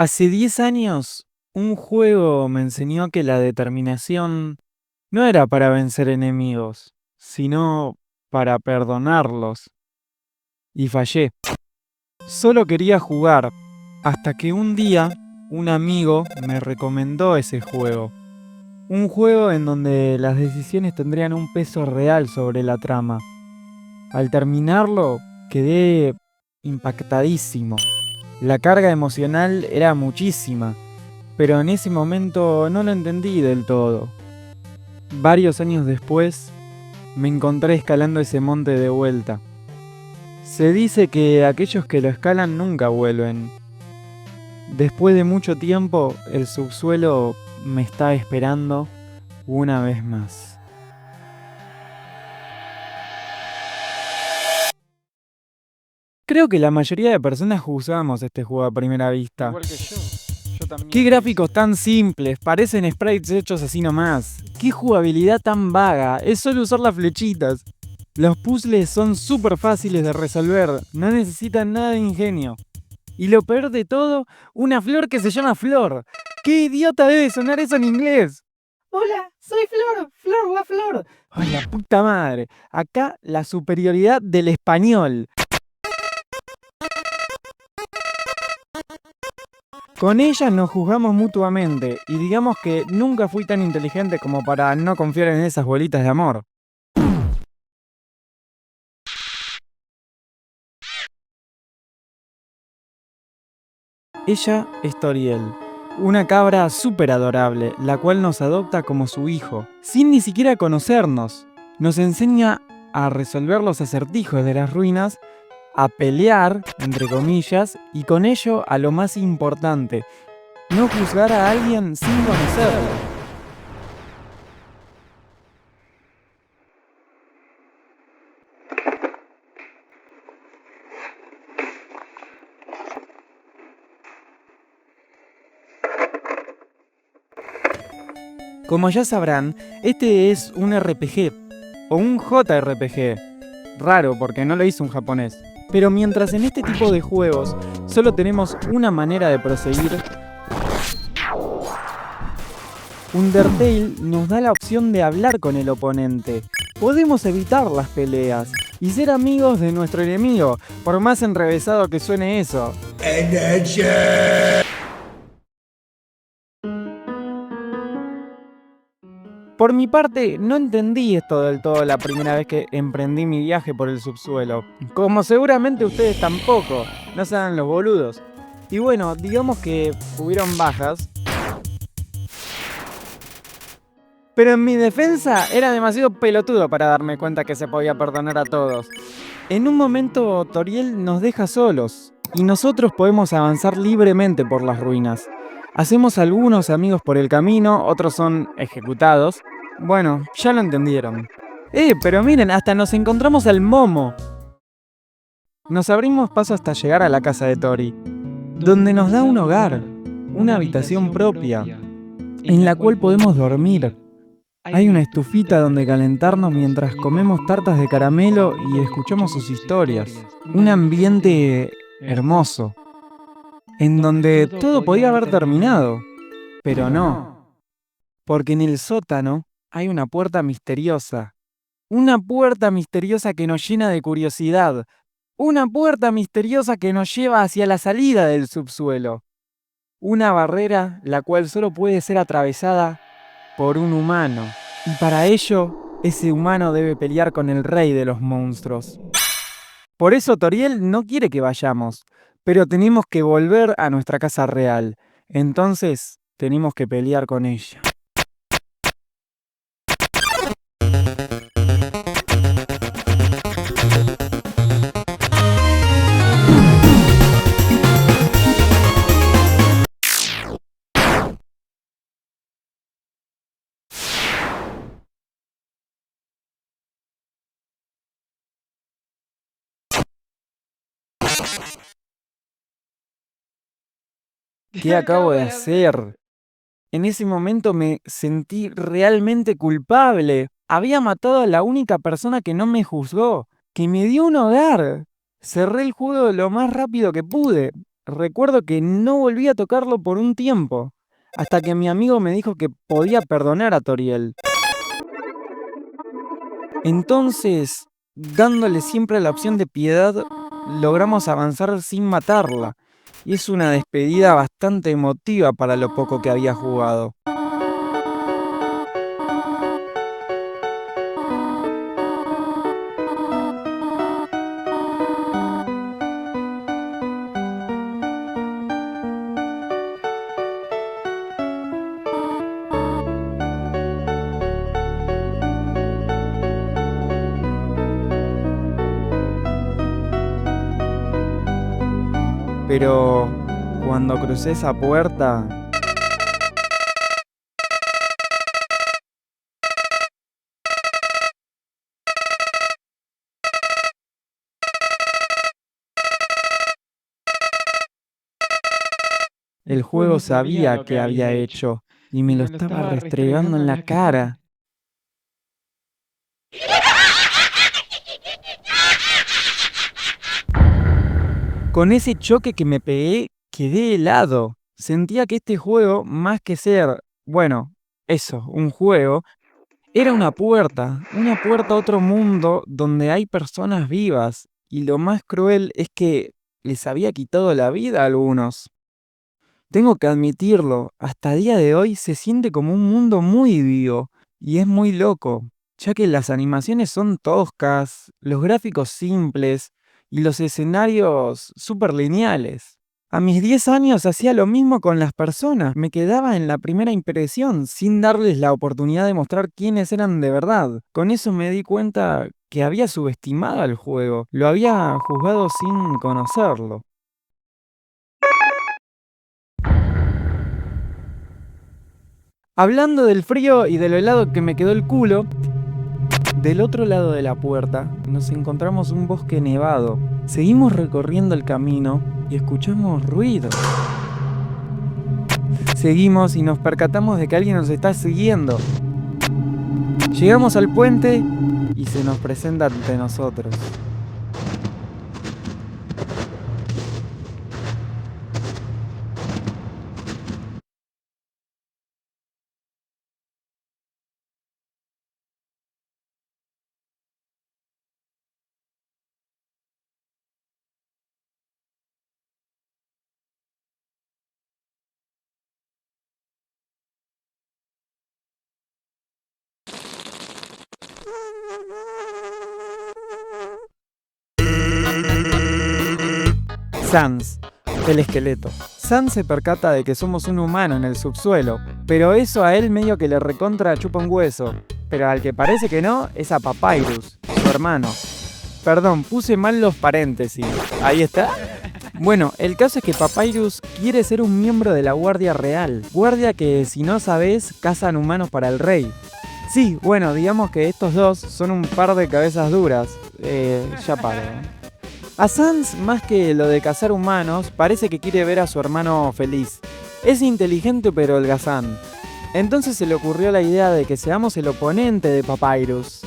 Hace 10 años, un juego me enseñó que la determinación no era para vencer enemigos, sino para perdonarlos. Y fallé. Solo quería jugar, hasta que un día un amigo me recomendó ese juego. Un juego en donde las decisiones tendrían un peso real sobre la trama. Al terminarlo, quedé impactadísimo. La carga emocional era muchísima, pero en ese momento no lo entendí del todo. Varios años después, me encontré escalando ese monte de vuelta. Se dice que aquellos que lo escalan nunca vuelven. Después de mucho tiempo, el subsuelo me está esperando una vez más. Creo que la mayoría de personas juzgamos este juego a primera vista. Igual que yo. Yo también ¿Qué lo gráficos hice. tan simples? Parecen sprites hechos así nomás. ¿Qué jugabilidad tan vaga? Es solo usar las flechitas. Los puzzles son súper fáciles de resolver, no necesitan nada de ingenio. Y lo peor de todo, una flor que se llama Flor. ¡Qué idiota debe sonar eso en inglés! Hola, soy Flor, Flor va Flor. ¡Ay, la puta madre! Acá la superioridad del español. Con ella nos juzgamos mutuamente y digamos que nunca fui tan inteligente como para no confiar en esas bolitas de amor. Ella es Toriel, una cabra súper adorable, la cual nos adopta como su hijo, sin ni siquiera conocernos. Nos enseña a resolver los acertijos de las ruinas, a pelear, entre comillas, y con ello a lo más importante, no juzgar a alguien sin conocerlo. Como ya sabrán, este es un RPG, o un JRPG. Raro porque no lo hizo un japonés. Pero mientras en este tipo de juegos solo tenemos una manera de proseguir, Undertale nos da la opción de hablar con el oponente. Podemos evitar las peleas y ser amigos de nuestro enemigo, por más enrevesado que suene eso. Por mi parte, no entendí esto del todo la primera vez que emprendí mi viaje por el subsuelo. Como seguramente ustedes tampoco, no se hagan los boludos. Y bueno, digamos que hubieron bajas. Pero en mi defensa era demasiado pelotudo para darme cuenta que se podía perdonar a todos. En un momento Toriel nos deja solos y nosotros podemos avanzar libremente por las ruinas. Hacemos algunos amigos por el camino, otros son ejecutados. Bueno, ya lo entendieron. Pero miren, hasta nos encontramos al Momo. Nos abrimos paso hasta llegar a la casa de Tori, donde nos da un hogar, una habitación propia, en la cual podemos dormir. Hay una estufita donde calentarnos mientras comemos tartas de caramelo y escuchamos sus historias. Un ambiente hermoso, en donde todo podía haber terminado, pero no, porque en el sótano hay una puerta misteriosa. Una puerta misteriosa que nos llena de curiosidad. Una puerta misteriosa que nos lleva hacia la salida del subsuelo. Una barrera la cual solo puede ser atravesada por un humano. Y para ello, ese humano debe pelear con el rey de los monstruos. Por eso Toriel no quiere que vayamos, pero tenemos que volver a nuestra casa real. Entonces, tenemos que pelear con ella. ¿Qué acabo de hacer? En ese momento me sentí realmente culpable. Había matado a la única persona que no me juzgó, que me dio un hogar. Cerré el juego lo más rápido que pude. Recuerdo que no volví a tocarlo por un tiempo, hasta que mi amigo me dijo que podía perdonar a Toriel. Entonces, dándole siempre la opción de piedad, logramos avanzar sin matarla. Y es una despedida bastante emotiva para lo poco que había jugado. Pero cuando crucé esa puerta, el juego sabía qué había hecho y me lo estaba restregando en la cara. Con ese choque que me pegué, quedé helado. Sentía que este juego, más que ser, bueno, eso, un juego, era una puerta a otro mundo donde hay personas vivas. Y lo más cruel es que les había quitado la vida a algunos. Tengo que admitirlo, hasta día de hoy se siente como un mundo muy vivo y es muy loco, ya que las animaciones son toscas, los gráficos simples y los escenarios súper lineales. A mis 10 años hacía lo mismo con las personas, me quedaba en la primera impresión sin darles la oportunidad de mostrar quiénes eran de verdad. Con eso me di cuenta que había subestimado al juego, lo había juzgado sin conocerlo. Hablando del frío y de lo helado que me quedó el culo, del otro lado de la puerta nos encontramos un bosque nevado. Seguimos recorriendo el camino y escuchamos ruido. Seguimos y nos percatamos de que alguien nos está siguiendo. Llegamos al puente y se nos presenta ante nosotros. Sans, el esqueleto. Sans se percata de que somos un humano en el subsuelo, pero eso a él medio que le recontra chupa un hueso. Pero al que parece que no, es a Papyrus, su hermano. Perdón, puse mal los paréntesis. ¿Ahí está? Bueno, el caso es que Papyrus quiere ser un miembro de la Guardia Real. Guardia que, si no sabés, cazan humanos para el rey. Sí, bueno, digamos que estos dos son un par de cabezas duras. Ya paro. A Sans, más que lo de cazar humanos, parece que quiere ver a su hermano feliz. Es inteligente pero holgazán. Entonces se le ocurrió la idea de que seamos el oponente de Papyrus.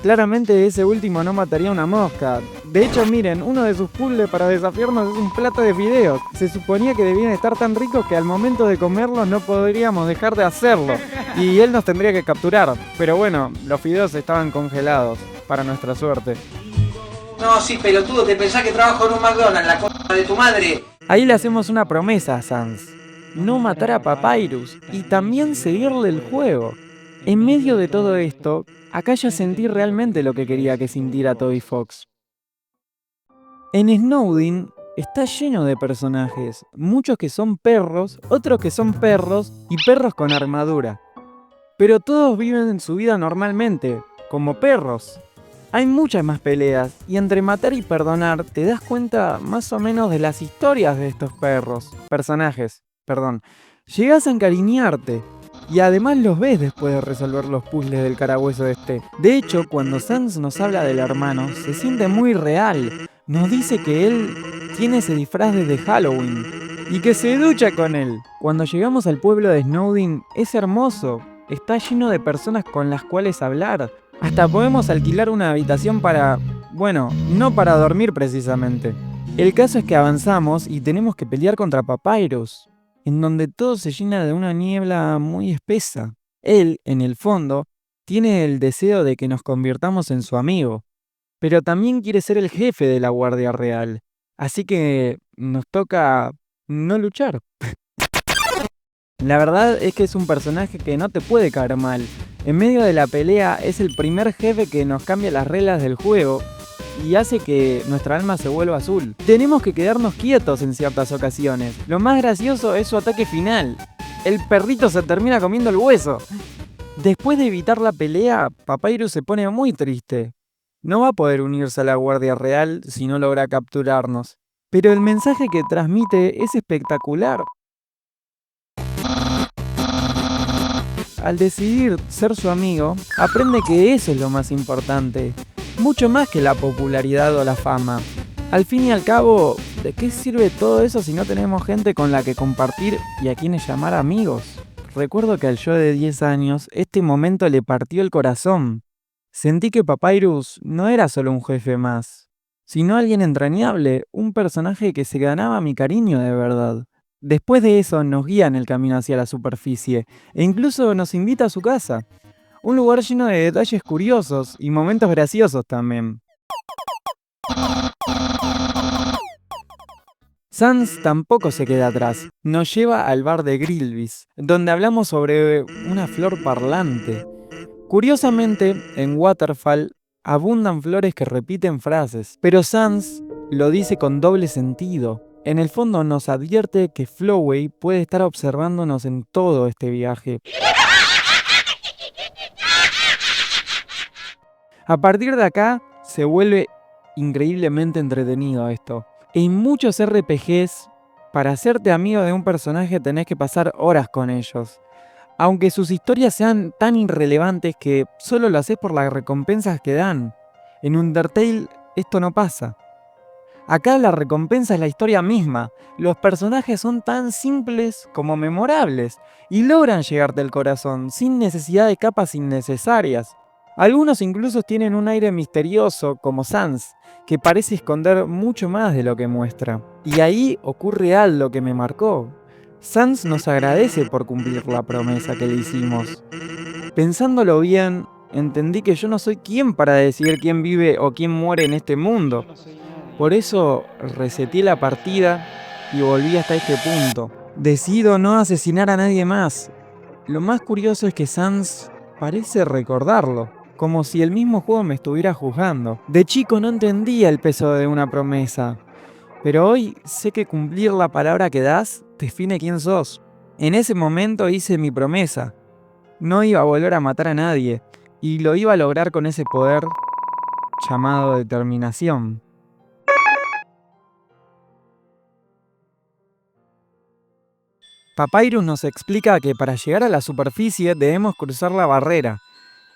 Claramente ese último no mataría una mosca. De hecho, miren, uno de sus puzzles para desafiarnos es un plato de fideos. Se suponía que debían estar tan ricos que al momento de comerlos no podríamos dejar de hacerlo. Y él nos tendría que capturar. Pero bueno, los fideos estaban congelados, para nuestra suerte. No, sí, pelotudo, te pensás que trabajo en un McDonald's, la cosa de tu madre. Ahí le hacemos una promesa a Sans. No matar a Papyrus y también seguirle el juego. En medio de todo esto, acá ya sentí realmente lo que quería que sintiera Toby Fox. En Snowdin está lleno de personajes, muchos que son perros, otros que son perros y perros con armadura. Pero todos viven su vida normalmente, como perros. Hay muchas más peleas y entre matar y perdonar te das cuenta más o menos de las historias de estos personajes. Llegas a encariñarte y además los ves después de resolver los puzzles del carabueso este. De hecho, cuando Sans nos habla del hermano, se siente muy real. Nos dice que él tiene ese disfraz desde Halloween y que se ducha con él. Cuando llegamos al pueblo de Snowdin es hermoso, está lleno de personas con las cuales hablar. Hasta podemos alquilar una habitación para, bueno, no para dormir precisamente. El caso es que avanzamos y tenemos que pelear contra Papyrus, en donde todo se llena de una niebla muy espesa. Él, en el fondo, tiene el deseo de que nos convirtamos en su amigo, pero también quiere ser el jefe de la Guardia Real, así que nos toca no luchar. La verdad es que es un personaje que no te puede caer mal. En medio de la pelea es el primer jefe que nos cambia las reglas del juego y hace que nuestra alma se vuelva azul. Tenemos que quedarnos quietos en ciertas ocasiones. Lo más gracioso es su ataque final. El perrito se termina comiendo el hueso. Después de evitar la pelea, Papyrus se pone muy triste. No va a poder unirse a la Guardia Real si no logra capturarnos. Pero el mensaje que transmite es espectacular. Al decidir ser su amigo, aprende que eso es lo más importante, mucho más que la popularidad o la fama. Al fin y al cabo, ¿de qué sirve todo eso si no tenemos gente con la que compartir y a quienes llamar amigos? Recuerdo que al yo de 10 años, este momento le partió el corazón. Sentí que Papyrus no era solo un jefe más, sino alguien entrañable, un personaje que se ganaba mi cariño de verdad. Después de eso nos guía en el camino hacia la superficie e incluso nos invita a su casa, un lugar lleno de detalles curiosos y momentos graciosos también. Sans tampoco se queda atrás, nos lleva al bar de Grillvis, donde hablamos sobre una flor parlante. Curiosamente, en Waterfall abundan flores que repiten frases, pero Sans lo dice con doble sentido. En el fondo nos advierte que Flowey puede estar observándonos en todo este viaje. A partir de acá se vuelve increíblemente entretenido esto. En muchos RPGs, para hacerte amigo de un personaje tenés que pasar horas con ellos. Aunque sus historias sean tan irrelevantes que solo lo haces por las recompensas que dan. En Undertale esto no pasa. Acá la recompensa es la historia misma. Los personajes son tan simples como memorables y logran llegarte al corazón sin necesidad de capas innecesarias. Algunos incluso tienen un aire misterioso, como Sans, que parece esconder mucho más de lo que muestra. Y ahí ocurre algo que me marcó. Sans nos agradece por cumplir la promesa que le hicimos. Pensándolo bien, entendí que yo no soy quien para decidir quién vive o quién muere en este mundo. Por eso reseté la partida y volví hasta este punto. Decido no asesinar a nadie más. Lo más curioso es que Sans parece recordarlo, como si el mismo juego me estuviera juzgando. De chico no entendía el peso de una promesa, pero hoy sé que cumplir la palabra que das define quién sos. En ese momento hice mi promesa. No iba a volver a matar a nadie, y lo iba a lograr con ese poder llamado determinación. Papyrus nos explica que para llegar a la superficie debemos cruzar la barrera,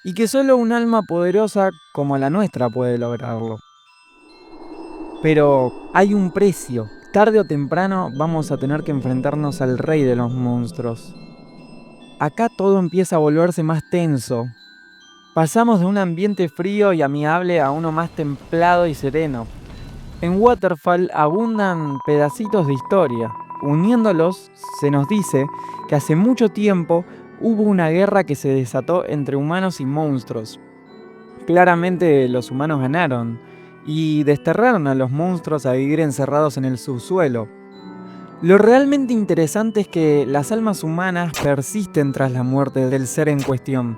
y que solo un alma poderosa como la nuestra puede lograrlo. Pero hay un precio. Tarde o temprano vamos a tener que enfrentarnos al rey de los monstruos. Acá todo empieza a volverse más tenso. Pasamos de un ambiente frío y amigable a uno más templado y sereno. En Waterfall abundan pedacitos de historia. Uniéndolos, se nos dice que hace mucho tiempo hubo una guerra que se desató entre humanos y monstruos. Claramente los humanos ganaron y desterraron a los monstruos a vivir encerrados en el subsuelo. Lo realmente interesante es que las almas humanas persisten tras la muerte del ser en cuestión.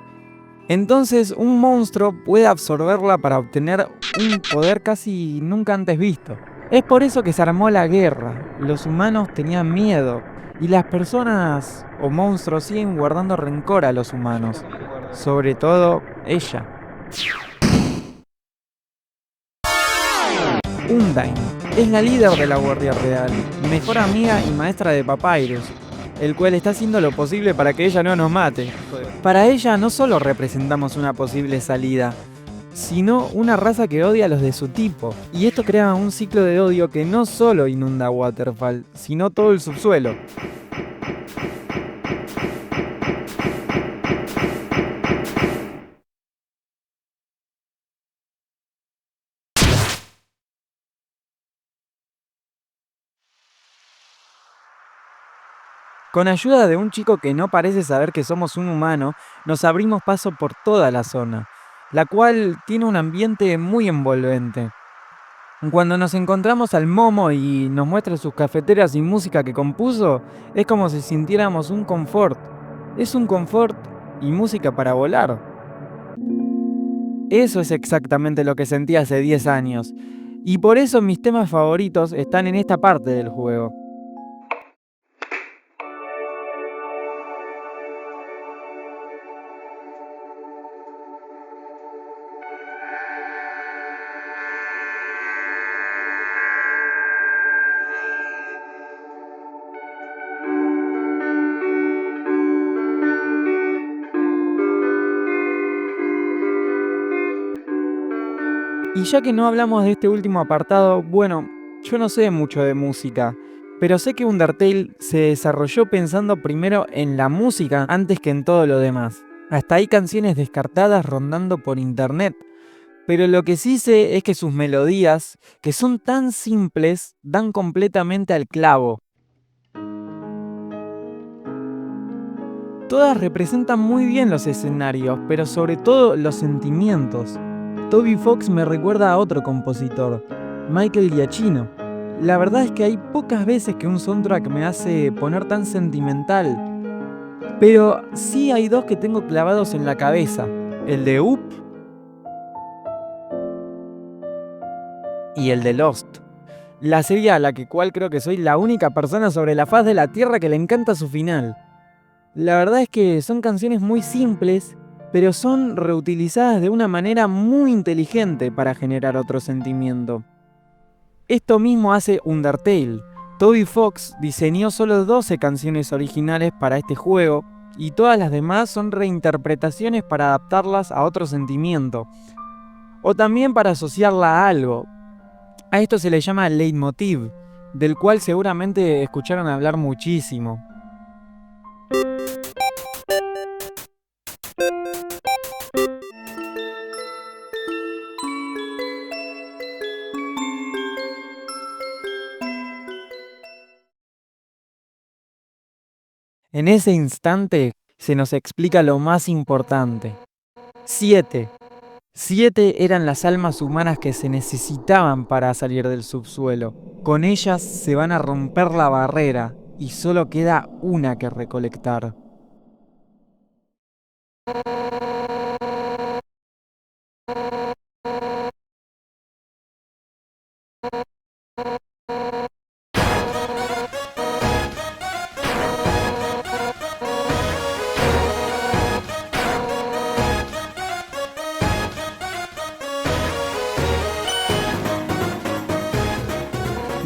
Entonces un monstruo puede absorberla para obtener un poder casi nunca antes visto. Es por eso que se armó la guerra. Los humanos tenían miedo y las personas o monstruos siguen guardando rencor a los humanos. Sobre todo ella. Undyne es la líder de la Guardia Real, mejor amiga y maestra de Papyrus, el cual está haciendo lo posible para que ella no nos mate. Para ella no solo representamos una posible salida, sino una raza que odia a los de su tipo. Y esto crea un ciclo de odio que no solo inunda Waterfall, sino todo el subsuelo. Con ayuda de un chico que no parece saber que somos un humano, nos abrimos paso por toda la zona, la cual tiene un ambiente muy envolvente. Cuando nos encontramos al Momo y nos muestra sus cafeteras y música que compuso, es como si sintiéramos un confort. Es un confort y música para volar. Eso es exactamente lo que sentí hace 10 años. Y por eso mis temas favoritos están en esta parte del juego. Y ya que no hablamos de este último apartado, bueno, yo no sé mucho de música, pero sé que Undertale se desarrolló pensando primero en la música antes que en todo lo demás. Hasta hay canciones descartadas rondando por internet, pero lo que sí sé es que sus melodías, que son tan simples, dan completamente al clavo. Todas representan muy bien los escenarios, pero sobre todo los sentimientos. Toby Fox me recuerda a otro compositor, Michael Giacchino. La verdad es que hay pocas veces que un soundtrack me hace poner tan sentimental, pero sí hay dos que tengo clavados en la cabeza, el de Up y el de Lost. La serie a la que cual creo que soy la única persona sobre la faz de la Tierra que le encanta su final. La verdad es que son canciones muy simples, pero son reutilizadas de una manera muy inteligente para generar otro sentimiento. Esto mismo hace Undertale. Toby Fox diseñó solo 12 canciones originales para este juego y todas las demás son reinterpretaciones para adaptarlas a otro sentimiento o también para asociarla a algo. A esto se le llama leitmotiv, del cual seguramente escucharon hablar muchísimo. En ese instante se nos explica lo más importante. 7. 7 eran las almas humanas que se necesitaban para salir del subsuelo. Con ellas se van a romper la barrera y solo queda una que recolectar.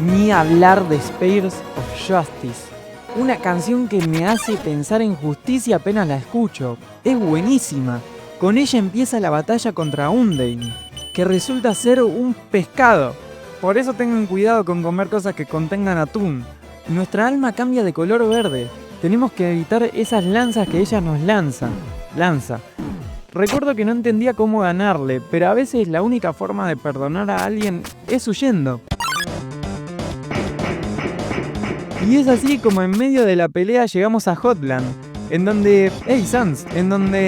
Ni hablar de Spears of Justice, una canción que me hace pensar en justicia apenas la escucho. Es buenísima. Con ella empieza la batalla contra Undyne, que resulta ser un pescado. Por eso tengan cuidado con comer cosas que contengan atún. Nuestra alma cambia de color verde. Tenemos que evitar esas lanzas que ella nos lanza. Recuerdo que no entendía cómo ganarle, pero a veces la única forma de perdonar a alguien es huyendo. Y es así como en medio de la pelea llegamos a Hotland, en donde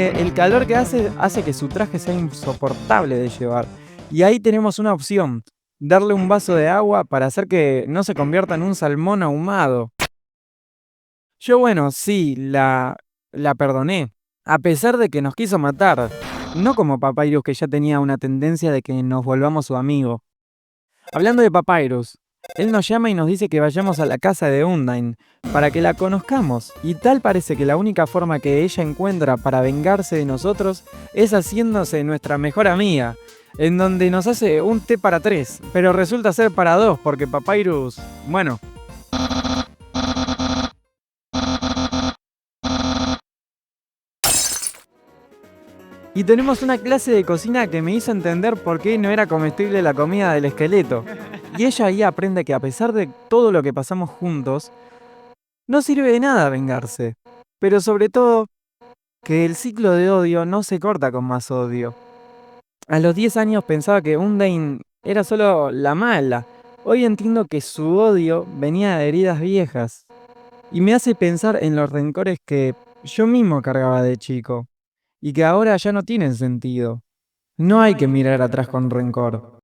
el calor que hace que su traje sea insoportable de llevar. Y ahí tenemos una opción, darle un vaso de agua para hacer que no se convierta en un salmón ahumado. Yo bueno, sí, la perdoné, a pesar de que nos quiso matar, no como Papyrus que ya tenía una tendencia de que nos volvamos su amigo. Hablando de Papyrus, él nos llama y nos dice que vayamos a la casa de Undyne para que la conozcamos, y tal parece que la única forma que ella encuentra para vengarse de nosotros es haciéndose nuestra mejor amiga, en donde nos hace un té para 3, pero resulta ser para 2 porque Papyrus, bueno. Y tenemos una clase de cocina que me hizo entender por qué no era comestible la comida del esqueleto. Y ella ahí aprende que a pesar de todo lo que pasamos juntos, no sirve de nada vengarse. Pero sobre todo, que el ciclo de odio no se corta con más odio. A los 10 años pensaba que Undyne era solo la mala. Hoy entiendo que su odio venía de heridas viejas. Y me hace pensar en los rencores que yo mismo cargaba de chico y que ahora ya no tienen sentido. No hay que mirar atrás con rencor.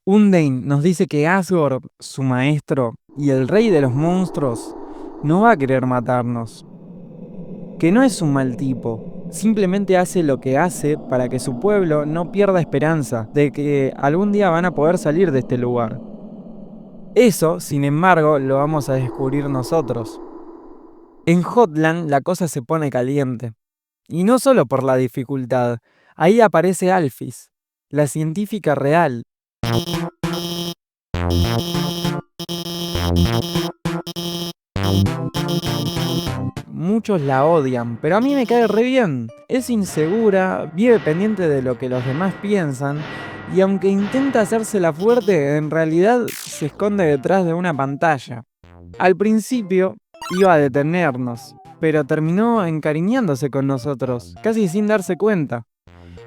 Undain nos dice que Asgore, su maestro y el rey de los monstruos, no va a querer matarnos. Que no es un mal tipo, simplemente hace lo que hace para que su pueblo no pierda esperanza de que algún día van a poder salir de este lugar. Eso, sin embargo, lo vamos a descubrir nosotros. En Hotland la cosa se pone caliente. Y no solo por la dificultad. Ahí aparece Alphys, la científica real. Muchos la odian, pero a mí me cae re bien. Es insegura, vive pendiente de lo que los demás piensan, y aunque intenta hacérsela fuerte, en realidad se esconde detrás de una pantalla. Al principio iba a detenernos, pero terminó encariñándose con nosotros, casi sin darse cuenta.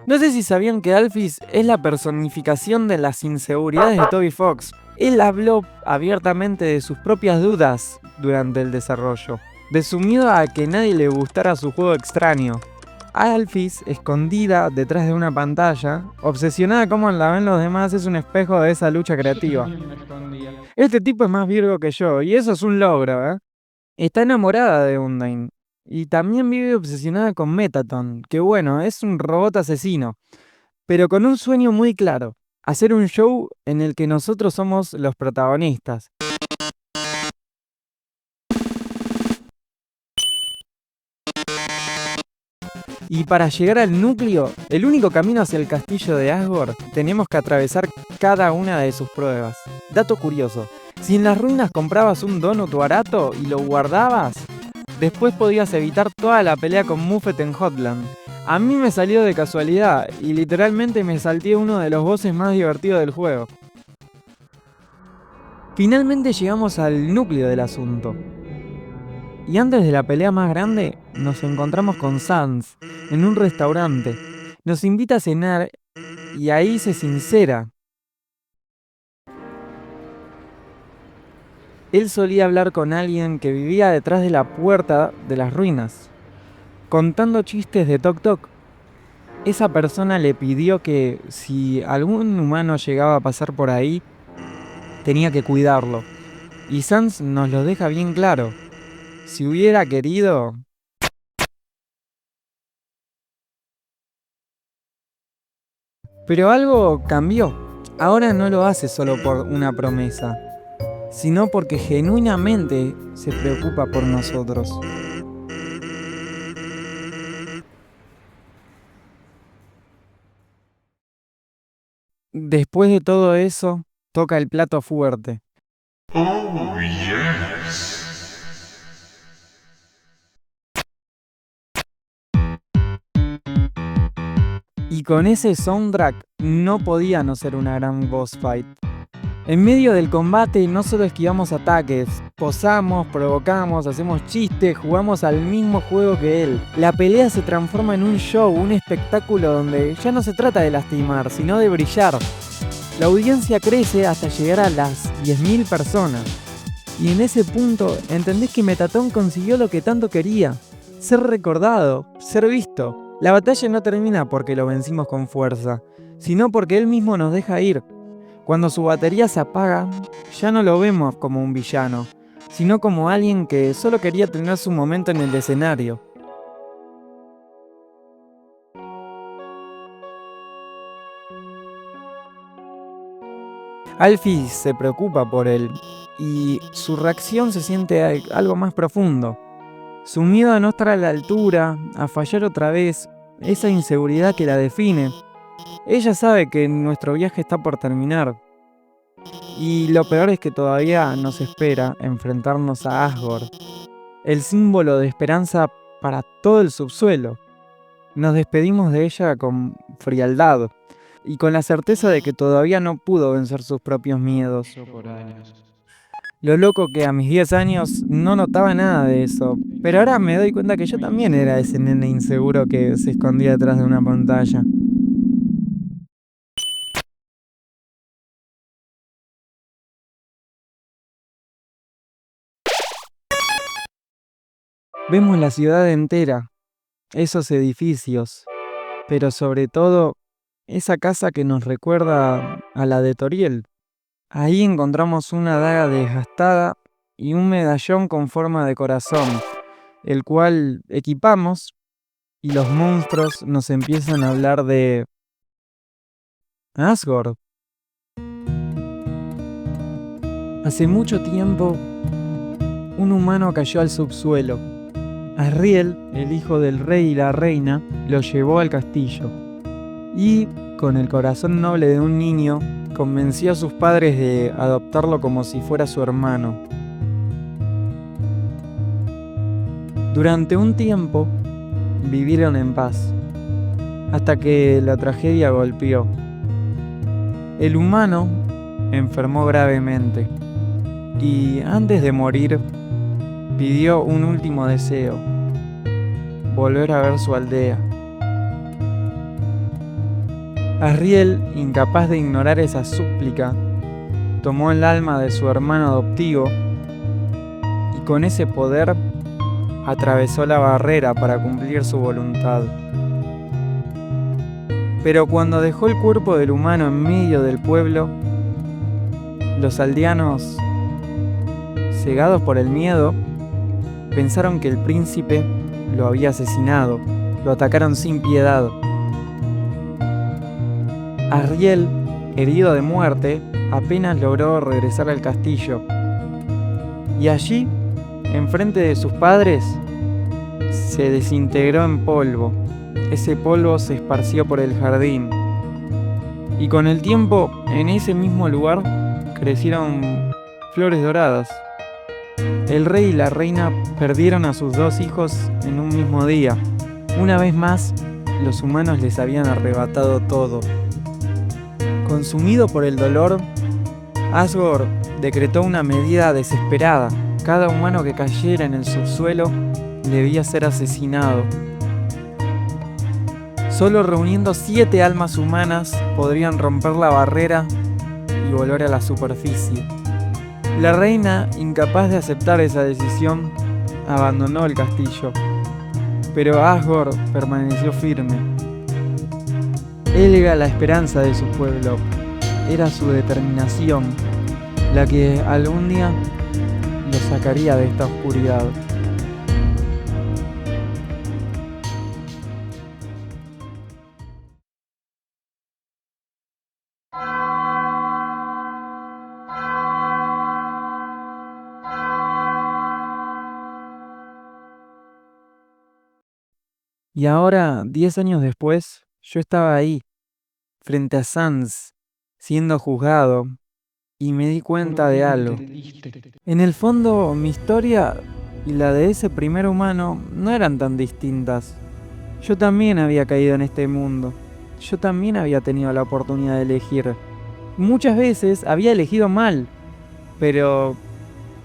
No sé si sabían que Alphys es la personificación de las inseguridades de Toby Fox. Él habló abiertamente de sus propias dudas durante el desarrollo, de su miedo a que nadie le gustara su juego extraño. Alphys, escondida detrás de una pantalla, obsesionada como la ven los demás, es un espejo de esa lucha creativa. Este tipo es más virgo que yo, y eso es un logro, ¿eh? Está enamorada de Undyne. Y también vive obsesionada con Metaton, que bueno, es un robot asesino, pero con un sueño muy claro: hacer un show en el que nosotros somos los protagonistas. Y para llegar al núcleo, el único camino hacia el castillo de Asgore, tenemos que atravesar cada una de sus pruebas. Dato curioso: si en las ruinas comprabas un donut barato y lo guardabas, después podías evitar toda la pelea con Muffet en Hotland. A mí me salió de casualidad y literalmente me salté uno de los bosses más divertidos del juego. Finalmente llegamos al núcleo del asunto. Y antes de la pelea más grande, nos encontramos con Sans en un restaurante. Nos invita a cenar y ahí se sincera. Él solía hablar con alguien que vivía detrás de la puerta de las ruinas, contando chistes de Tok Tok. Esa persona le pidió que si algún humano llegaba a pasar por ahí, tenía que cuidarlo. Y Sans nos lo deja bien claro. Si hubiera querido... Pero algo cambió. Ahora no lo hace solo por una promesa, sino porque genuinamente se preocupa por nosotros. Después de todo eso, toca el plato fuerte. Oh, yes. Y con ese soundtrack no podía no ser una gran boss fight. En medio del combate no solo esquivamos ataques, posamos, provocamos, hacemos chistes, jugamos al mismo juego que él. La pelea se transforma en un show, un espectáculo donde ya no se trata de lastimar, sino de brillar. La audiencia crece hasta llegar a las 10.000 personas. Y en ese punto entendés que Metaton consiguió lo que tanto quería: ser recordado, ser visto. La batalla no termina porque lo vencimos con fuerza, sino porque él mismo nos deja ir. Cuando su batería se apaga, ya no lo vemos como un villano, sino como alguien que solo quería tener su momento en el escenario. Alfie se preocupa por él y su reacción se siente algo más profundo. Su miedo a no estar a la altura, a fallar otra vez, esa inseguridad que la define. Ella sabe que nuestro viaje está por terminar. Y lo peor es que todavía nos espera enfrentarnos a Asgore, el símbolo de esperanza para todo el subsuelo. Nos despedimos de ella con frialdad y con la certeza de que todavía no pudo vencer sus propios miedos. Lo loco que a mis 10 años no notaba nada de eso, pero ahora me doy cuenta que yo también era ese nene inseguro que se escondía detrás de una pantalla. Vemos la ciudad entera, esos edificios, pero sobre todo esa casa que nos recuerda a la de Toriel. Ahí encontramos una daga desgastada y un medallón con forma de corazón, el cual equipamos y los monstruos nos empiezan a hablar de Asgore. Hace mucho tiempo, un humano cayó al subsuelo. Asriel, el hijo del rey y la reina, lo llevó al castillo y, con el corazón noble de un niño, convenció a sus padres de adoptarlo como si fuera su hermano. Durante un tiempo, vivieron en paz, hasta que la tragedia golpeó. El humano enfermó gravemente y, antes de morir, pidió un último deseo: volver a ver su aldea. Asriel, incapaz de ignorar esa súplica, tomó el alma de su hermano adoptivo y con ese poder atravesó la barrera para cumplir su voluntad. Pero cuando dejó el cuerpo del humano en medio del pueblo, los aldeanos, cegados por el miedo, pensaron que el príncipe lo había asesinado. Lo atacaron sin piedad. Asriel, herido de muerte, apenas logró regresar al castillo. Y allí, enfrente de sus padres, se desintegró en polvo. Ese polvo se esparció por el jardín. Y con el tiempo, en ese mismo lugar, crecieron flores doradas. El rey y la reina perdieron a sus 2 hijos en un mismo día. Una vez más, los humanos les habían arrebatado todo. Consumido por el dolor, Asgore decretó una medida desesperada. Cada humano que cayera en el subsuelo debía ser asesinado. Solo reuniendo 7 almas humanas podrían romper la barrera y volver a la superficie. La reina, incapaz de aceptar esa decisión, abandonó el castillo. Pero Asgore permaneció firme. Él era la esperanza de su pueblo. Era su determinación, la que algún día lo sacaría de esta oscuridad. Y ahora, 10 años después, yo estaba ahí, frente a Sans, siendo juzgado, y me di cuenta de algo. En el fondo, mi historia y la de ese primer humano no eran tan distintas. Yo también había caído en este mundo. Yo también había tenido la oportunidad de elegir. Muchas veces había elegido mal, pero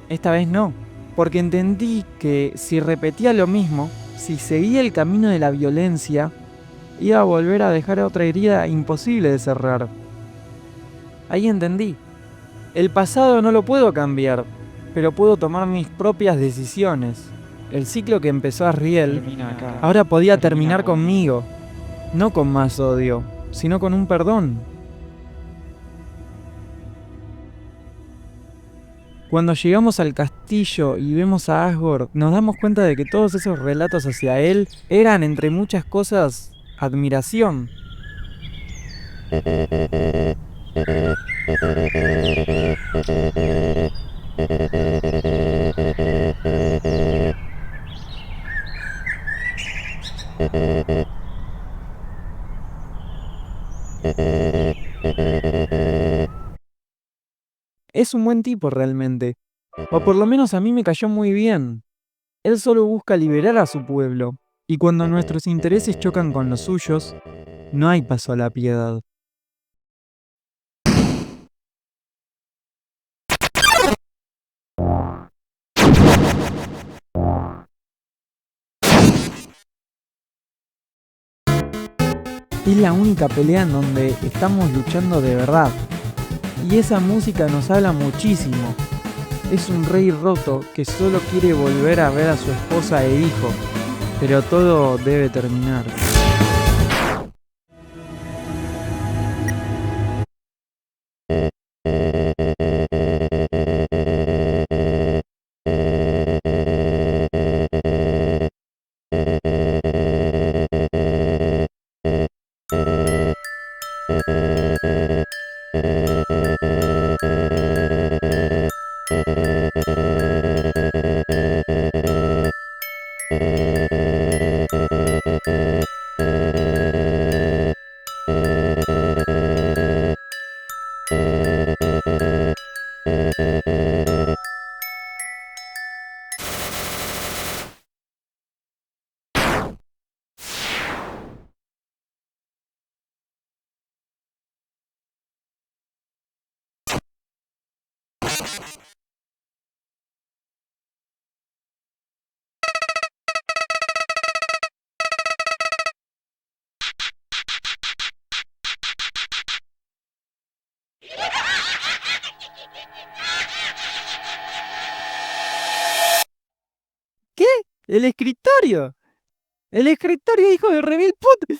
esta vez no. Porque entendí que si repetía lo mismo, si seguía el camino de la violencia, iba a volver a dejar otra herida imposible de cerrar. Ahí entendí. El pasado no lo puedo cambiar, pero puedo tomar mis propias decisiones. El ciclo que empezó Asriel ahora podía terminar conmigo, no con más odio, sino con un perdón. Cuando llegamos al castillo y vemos a Asgore, nos damos cuenta de que todos esos relatos hacia él eran, entre muchas cosas, admiración. Es un buen tipo realmente, o por lo menos a mí me cayó muy bien. Él solo busca liberar a su pueblo, y cuando nuestros intereses chocan con los suyos, no hay paso a la piedad. Es la única pelea en donde estamos luchando de verdad. Y esa música nos habla muchísimo. es un rey roto que solo quiere volver a ver a su esposa e hijo, pero todo debe terminar. ¿Qué? ¡El escritorio! ¡El escritorio, hijo de Revil Put!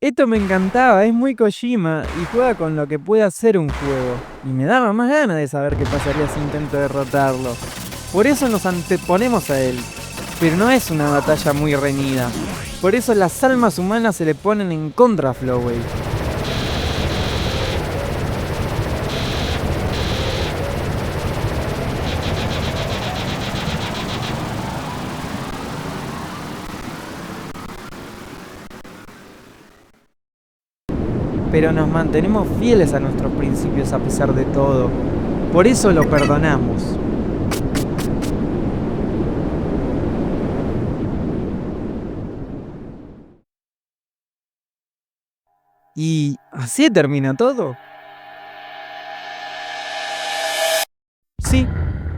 Esto me encantaba, es muy Kojima y juega con lo que puede hacer un juego. Y me daba más ganas de saber qué pasaría si intento derrotarlo. Por eso nos anteponemos a él. Pero no es una batalla muy reñida. Por eso las almas humanas se le ponen en contra a Flowey. Pero nos mantenemos fieles a nuestros principios a pesar de todo. Por eso lo perdonamos. ¿Y así termina todo? Sí,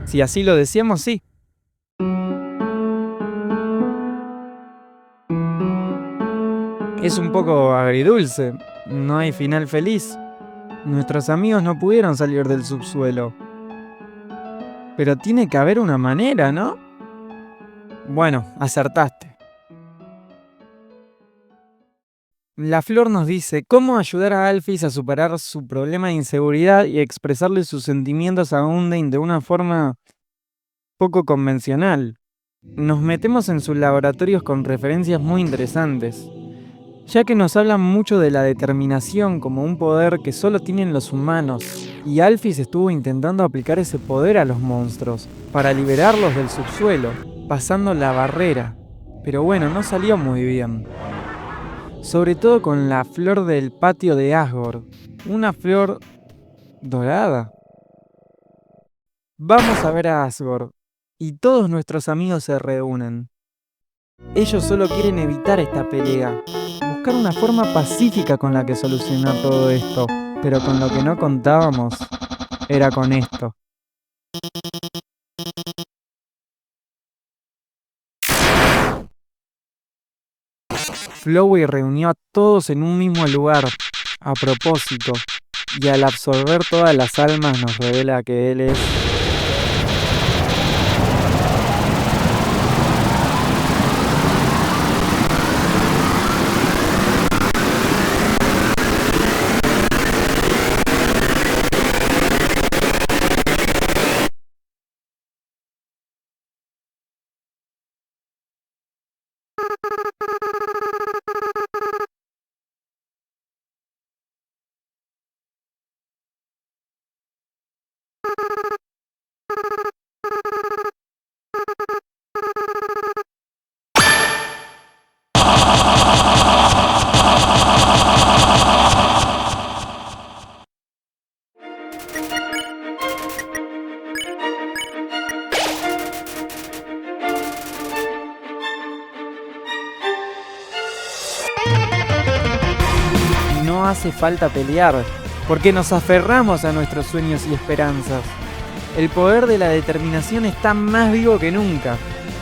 si así lo decíamos, sí. Es un poco agridulce. No hay final feliz. Nuestros amigos no pudieron salir del subsuelo. Pero tiene que haber una manera, ¿no? Bueno, acertaste. La flor nos dice cómo ayudar a Alphys a superar su problema de inseguridad y expresarle sus sentimientos a Undyne de una forma poco convencional. Nos metemos en sus laboratorios con referencias muy interesantes, ya que nos hablan mucho de la determinación como un poder que solo tienen los humanos, y Alphys estuvo intentando aplicar ese poder a los monstruos, para liberarlos del subsuelo, pasando la barrera. Pero bueno, no salió muy bien. Sobre todo con la flor del patio de Asgore, una flor dorada. Vamos a ver a Asgore, y todos nuestros amigos se reúnen. Ellos solo quieren evitar esta pelea, buscar una forma pacífica con la que solucionar todo esto, pero con lo que no contábamos era con esto. Flowey reunió a todos en un mismo lugar, a propósito, y al absorber todas las almas nos revela que él es... No hace falta pelear, porque nos aferramos a nuestros sueños y esperanzas. El poder de la determinación está más vivo que nunca,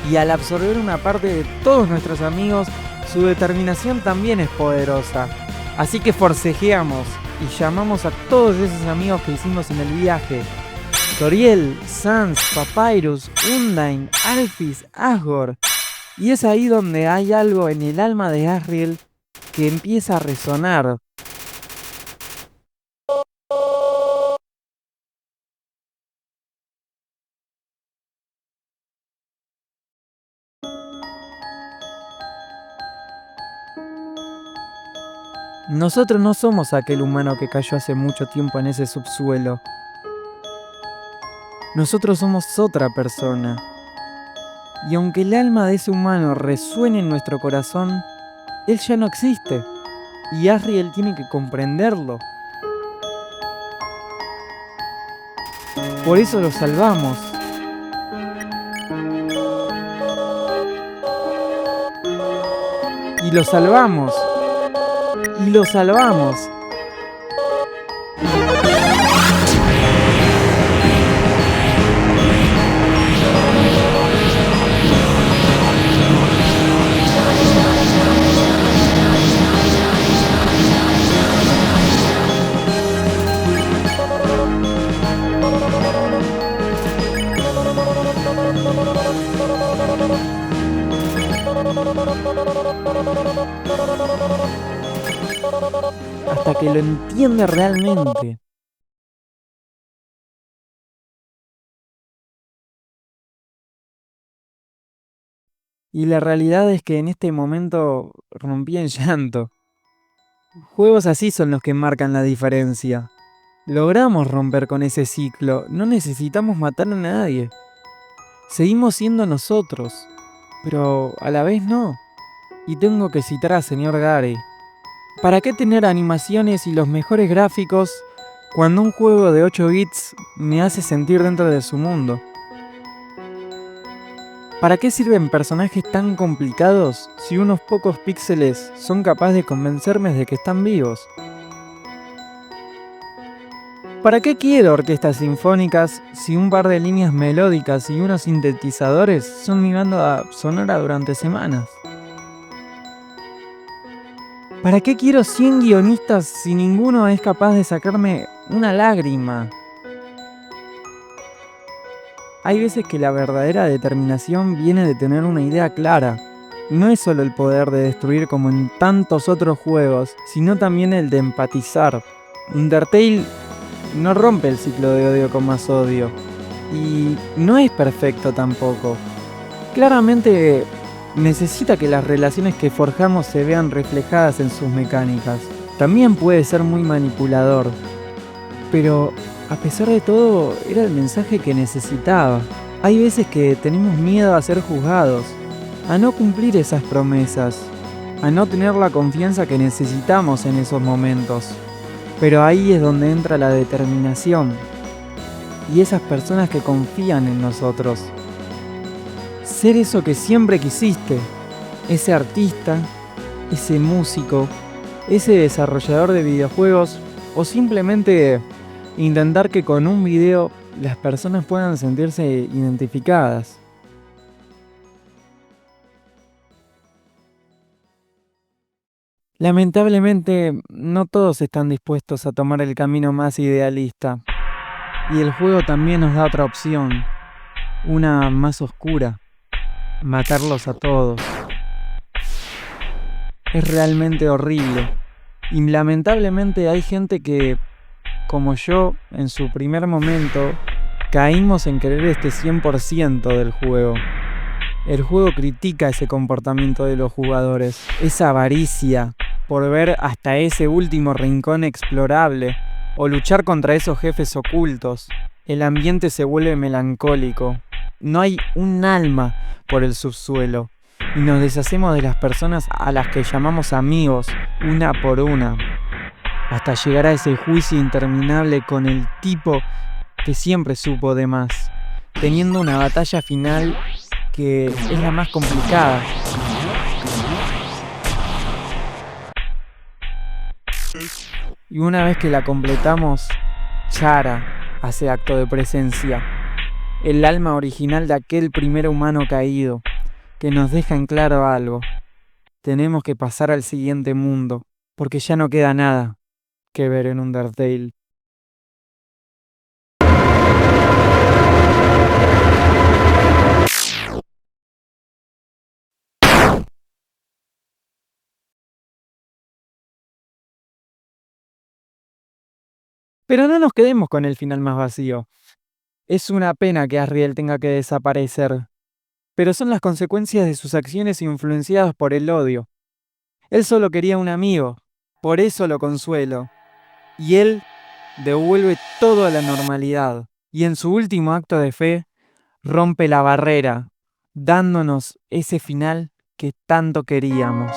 y al absorber una parte de todos nuestros amigos, su determinación también es poderosa. Así que forcejeamos y llamamos a todos esos amigos que hicimos en el viaje. Toriel, Sans, Papyrus, Undyne, Alphys, Asgore. Y es ahí donde hay algo en el alma de Asriel que empieza a resonar. Nosotros no somos aquel humano que cayó hace mucho tiempo en ese subsuelo. Nosotros somos otra persona. Y aunque el alma de ese humano resuene en nuestro corazón, él ya no existe. Y Asriel tiene que comprenderlo. Por eso lo salvamos. Y lo salvamos. Y lo salvamos. Hasta que lo entiende realmente. Y la realidad es que en este momento rompí en llanto. Juegos así son los que marcan la diferencia. Logramos romper con ese ciclo, no necesitamos matar a nadie. Seguimos siendo nosotros, pero a la vez no. Y tengo que citar a señor Gary. ¿Para qué tener animaciones y los mejores gráficos cuando un juego de 8 bits me hace sentir dentro de su mundo? ¿Para qué sirven personajes tan complicados si unos pocos píxeles son capaces de convencerme de que están vivos? ¿Para qué quiero orquestas sinfónicas si un par de líneas melódicas y unos sintetizadores son mi banda sonora durante semanas? ¿Para qué quiero 100 guionistas si ninguno es capaz de sacarme una lágrima? Hay veces que la verdadera determinación viene de tener una idea clara. No es solo el poder de destruir como en tantos otros juegos, sino también el de empatizar. Undertale no rompe el ciclo de odio con más odio. Y no es perfecto tampoco. Claramente necesita que las relaciones que forjamos se vean reflejadas en sus mecánicas. También puede ser muy manipulador. Pero a pesar de todo, era el mensaje que necesitaba. Hay veces que tenemos miedo a ser juzgados, a no cumplir esas promesas, a no tener la confianza que necesitamos en esos momentos. Pero ahí es donde entra la determinación y esas personas que confían en nosotros. Ser eso que siempre quisiste, ese artista, ese músico, ese desarrollador de videojuegos o simplemente intentar que con un video las personas puedan sentirse identificadas. Lamentablemente, no todos están dispuestos a tomar el camino más idealista. Y el juego también nos da otra opción, una más oscura: matarlos a todos. Es realmente horrible. Y lamentablemente hay gente que, como yo, en su primer momento, caímos en querer este 100% del juego. El juego critica ese comportamiento de los jugadores, esa avaricia por ver hasta ese último rincón explorable o luchar contra esos jefes ocultos. El ambiente se vuelve melancólico. No hay un alma por el subsuelo y nos deshacemos de las personas a las que llamamos amigos, una por una, hasta llegar a ese juicio interminable con el tipo que siempre supo de más, teniendo una batalla final que es la más complicada. Y una vez que la completamos, Chara hace acto de presencia, el alma original de aquel primer humano caído, que nos deja en claro algo: tenemos que pasar al siguiente mundo, porque ya no queda nada que ver en Undertale. Pero no nos quedemos con el final más vacío. Es una pena que Asriel tenga que desaparecer, pero son las consecuencias de sus acciones influenciadas por el odio. Él solo quería un amigo, por eso lo consuelo. Y él devuelve todo a la normalidad. Y en su último acto de fe, rompe la barrera, dándonos ese final que tanto queríamos.